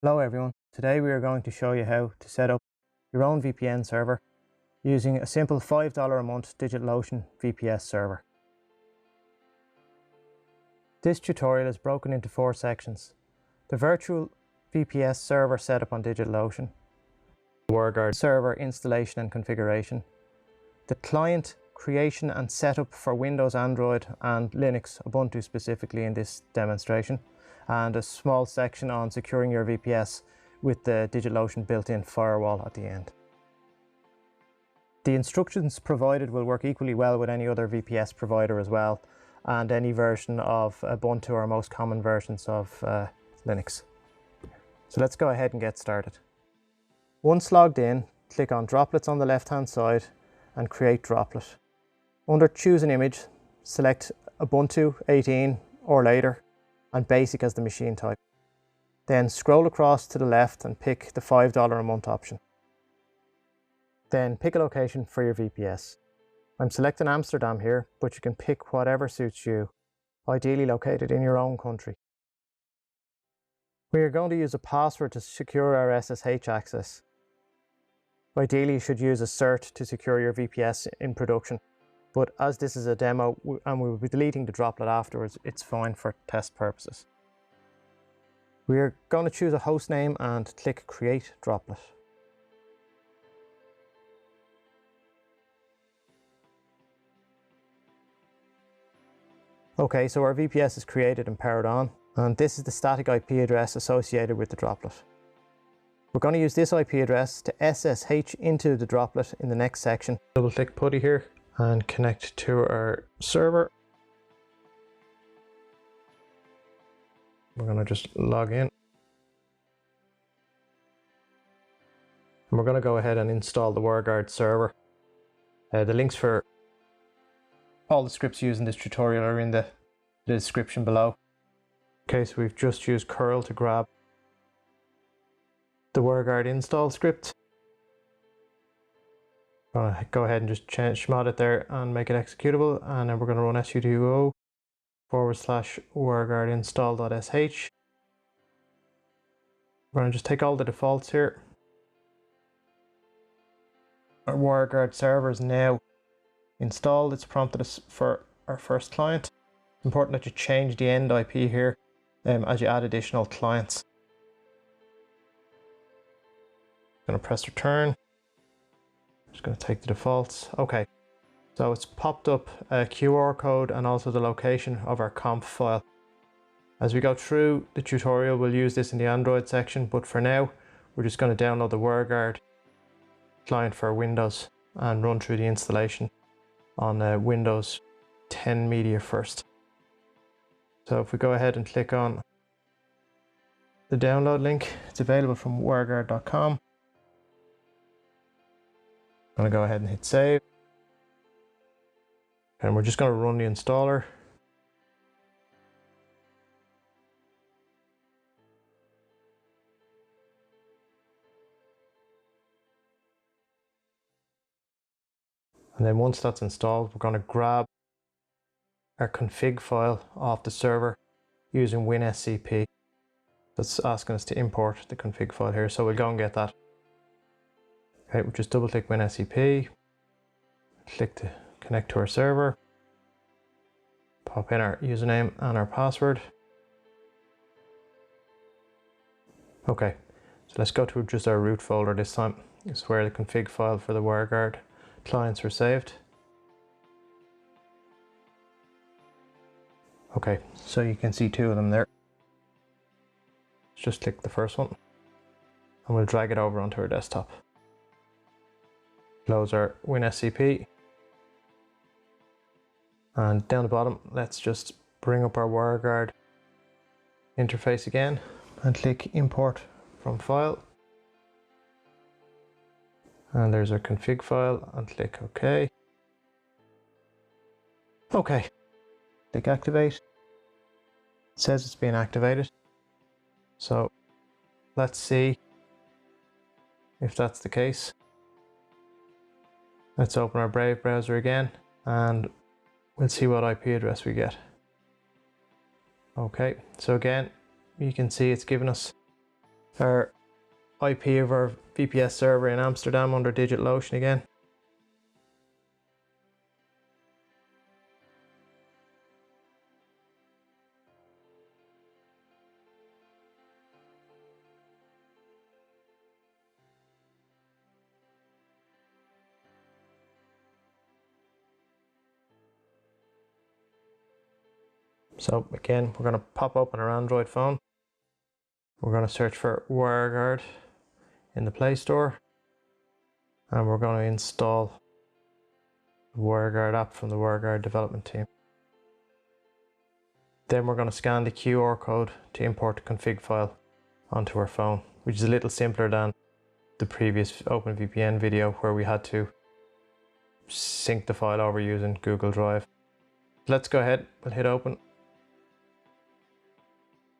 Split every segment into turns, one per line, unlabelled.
Hello everyone, today we are going to show you how to set up your own VPN server using a simple $5 a month Digital Ocean VPS server. This tutorial is broken into 4 sections: the virtual VPS server setup on DigitalOcean, the WireGuard server installation and configuration, the client creation and setup for Windows, Android and Linux, Ubuntu specifically in this demonstration, and a small section on securing your VPS with the DigitalOcean built-in firewall at the end. The instructions provided will work equally well with any other VPS provider as well, and any version of Ubuntu or most common versions of Linux. So let's go ahead and get started. Once logged in, click on Droplets on the left-hand side and create droplet. Under Choose an image, select Ubuntu 18 or later and Basic as the machine type. Then scroll across to the left and pick the $5 a month option. Then pick a location for your VPS. I'm selecting Amsterdam here, but you can pick whatever suits you, ideally located in your own country. We are going to use a password to secure our SSH access. Ideally, you should use a cert to secure your VPS in production, but as this is a demo and we will be deleting the droplet afterwards, it's fine for test purposes. We are going to choose a host name and click Create Droplet. Okay, so our VPS is created and powered on, and this is the static IP address associated with the droplet. We're going to use this IP address to SSH into the droplet in the next section. Double click PuTTY here and connect to our server. We're going to just log in. And we're going to go ahead and install the WireGuard server. The links for all the scripts used in this tutorial are in the description below. Okay, so we've just used curl to grab the WireGuard install script. Go ahead and just chmod it there and make it executable, and then we're going to run sudo /wireguard-install.sh. We're going to just take all the defaults here. Our WireGuard server is now installed. It's prompted us for our first client. It's important that you change the end IP here as you add additional clients. I'm going to press return. Just going to take the defaults. Okay, so it's popped up a QR code and also the location of our conf file. As we go through the tutorial, we'll use this in the Android section, but for now, we're just going to download the WireGuard client for Windows and run through the installation on Windows 10 Media first. So if we go ahead and click on the download link, it's available from wireguard.com. I'm going to go ahead and hit save. And we're just going to run the installer. And then once that's installed, we're going to grab our config file off the server using WinSCP. That's asking us to import the config file here, so we'll go and get that. Okay, we'll just double click WinSCP, click to connect to our server, pop in our username and our password. Okay, so let's go to just our root folder this time. This is where the config file for the WireGuard clients were saved. Okay, so you can see 2 of them there. Let's just click the first one and we'll drag it over onto our desktop. Close our WinSCP. And down the bottom, let's just bring up our WireGuard interface again and click Import from File. And there's our config file and click OK. Okay, click Activate. It says it's being activated. So let's see if that's the case. Let's open our Brave browser again and we'll see what IP address we get. Okay, so again, you can see it's given us our IP of our VPS server in Amsterdam under Digital Ocean again. So again, we're going to pop open our Android phone. We're going to search for WireGuard in the Play Store, and we're going to install the WireGuard app from the WireGuard development team. Then we're going to scan the QR code to import the config file onto our phone, which is a little simpler than the previous OpenVPN video where we had to sync the file over using Google Drive. Let's go ahead, we'll hit open.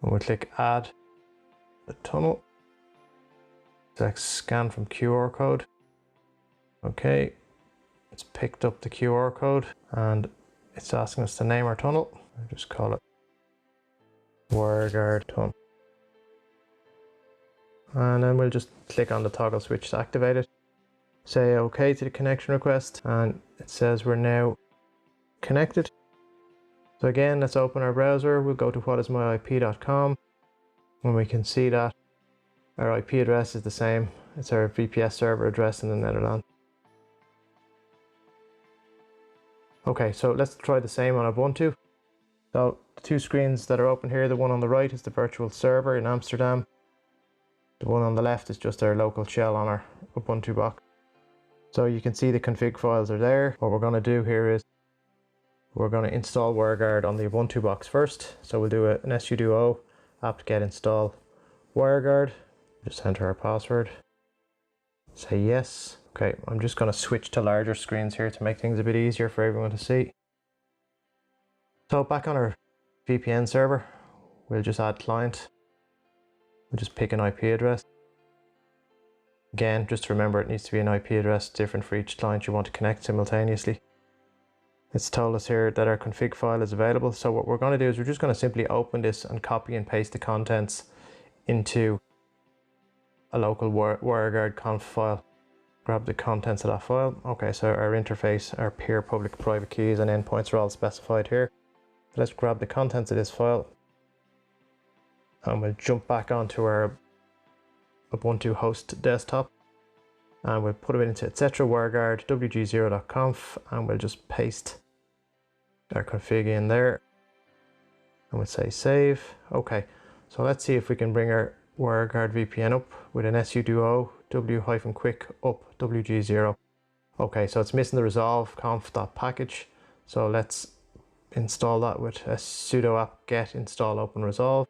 And we'll click add the tunnel. Select scan from QR code. Okay, it's picked up the QR code and it's asking us to name our tunnel. I'll just call it WireGuard tunnel. And then we'll just click on the toggle switch to activate it. Say OK to the connection request, and it says we're now connected. So again, let's open our browser. We'll go to whatismyip.com, and we can see that our IP address is the same. It's our VPS server address in the Netherlands. Okay, so let's try the same on Ubuntu. So the two screens that are open here, the one on the right is the virtual server in Amsterdam. The one on the left is just our local shell on our Ubuntu box. So you can see the config files are there. What we're going to do here is we're going to install WireGuard on the Ubuntu box first. So we'll do an sudo apt-get install WireGuard. Just enter our password. Say yes. Okay, I'm just going to switch to larger screens here to make things a bit easier for everyone to see. So back on our VPN server, we'll just add client. We'll just pick an IP address. Again, just remember it needs to be an IP address different for each client you want to connect simultaneously. It's told us here that our config file is available. So what we're going to do is we're just going to simply open this and copy and paste the contents into a local WireGuard conf file. Grab the contents of that file. Okay, so our interface, our peer, public, private keys and endpoints are all specified here. Let's grab the contents of this file and we'll jump back onto our Ubuntu host desktop and we'll put it into etc wireguard wg0.conf and we'll just paste our config in there and we'll say save. Okay, so let's see if we can bring our WireGuard VPN up with an sudo w-quick up wg0. Okay, so it's missing the resolve conf.package, so let's install that with a sudo apt-get install open resolve.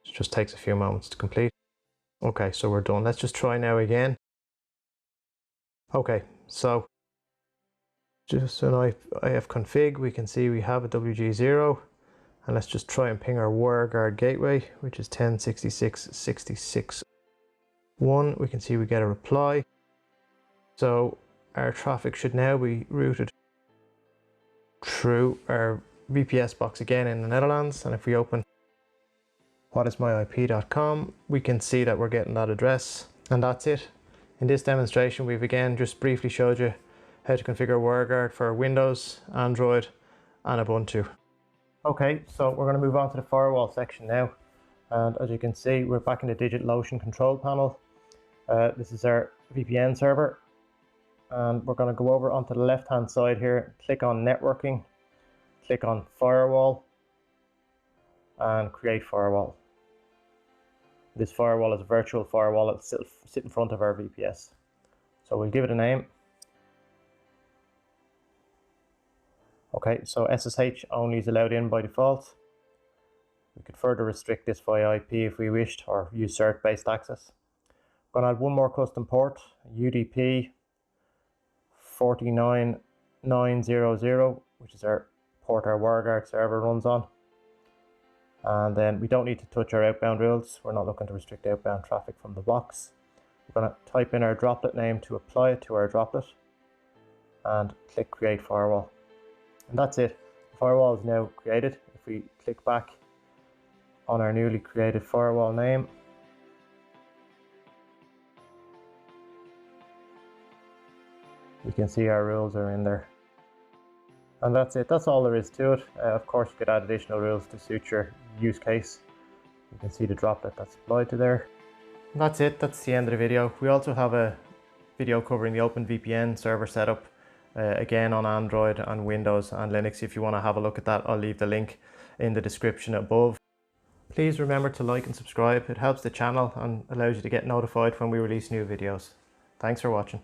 It just takes a few moments to complete. Okay, so we're done. Let's just try now again. Okay, so just an ifconfig, we can see we have a wg0, and let's just try and ping our WireGuard gateway, which is 10.66.66.1. We can see we get a reply. So our traffic should now be routed through our VPS box again in the Netherlands, and if we open whatismyip.com, we can see that we're getting that address, and that's it. In this demonstration, we've again just briefly showed you how to configure WireGuard for Windows, Android, and Ubuntu. Okay, so we're going to move on to the firewall section now, and as you can see, we're back in the Digital Ocean control panel. This is our VPN server, and we're going to go over onto the left hand side here, click on networking, click on firewall, and create firewall. This firewall is a virtual firewall. It'll sit in front of our VPS. So we'll give it a name. Okay, so SSH only is allowed in by default. We could further restrict this via IP if we wished, or use cert-based access. I'm going to add one more custom port, UDP 49900, which is our port our WireGuard server runs on. And then we don't need to touch our outbound rules. We're not looking to restrict outbound traffic from the box. We're going to type in our droplet name to apply it to our droplet and click create firewall. And that's it. The firewall is now created. If we click back on our newly created firewall name, You can see our rules are in there. And that's it, that's all there is to it. Of course, you could add additional rules to suit your use case. You can see the droplet that's applied to there. And that's it, that's the end of the video. We also have a video covering the OpenVPN server setup, again on Android and Windows and Linux. If you want to have a look at that, I'll leave the link in the description above. Please remember to like and subscribe. It helps the channel and allows you to get notified when we release new videos. Thanks for watching.